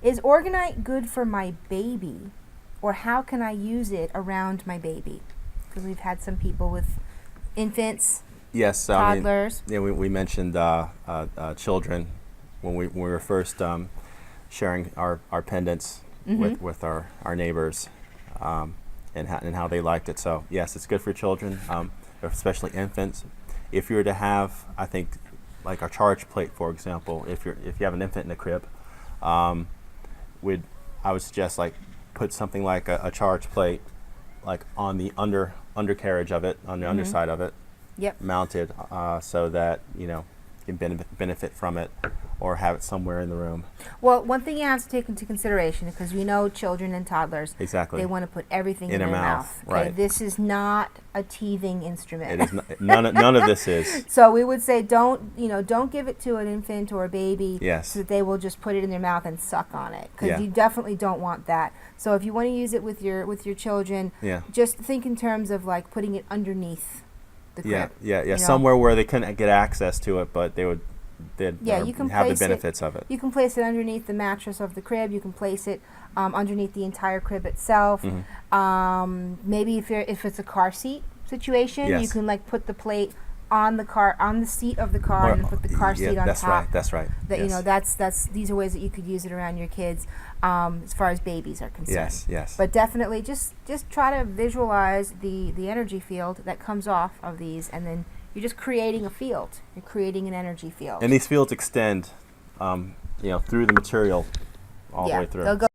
Is Orgonite good for my baby, or how can I use it around my baby? Because we've had some people with infants, yes, toddlers. I mean, we mentioned children when we were first sharing our pendants with our neighbors, and how they liked it. So yes, it's good for children, especially infants. If you were to have, I think, like a charge plate, for example, if you have an infant in the crib, I would suggest like put something like a charge plate like on the undercarriage of it, on the underside of it, Yep. mounted, so that you can benefit from it, or have it somewhere in the room. Well, one thing you have to take into consideration, because we know children and toddlers, Exactly. they want to put everything in their their mouth. Okay? Right. This is not a teething instrument. It is none of this is. So we would say don't give it to an infant or a baby, Yes. so that they will just put it in their mouth and suck on it, because Yeah. you definitely don't want that. So if you want to use it with your children, Yeah. just think in terms of like putting it underneath the crib. Yeah. Somewhere where they couldn't get access to it, but they'd you can have the place benefits of it. You can place it underneath the mattress of the crib. You can place it underneath the entire crib itself. Maybe if it's a car seat situation, you Yes. can like put the plate on the seat of the car, and then put the car seat on top. That's right. That Yes. these are ways that you could use it around your kids, as far as babies are concerned. Yes. But definitely just try to visualize the energy field that comes off of these, and then you're just creating a field. You're creating an energy field. And these fields extend, through the material all the way through. They'll go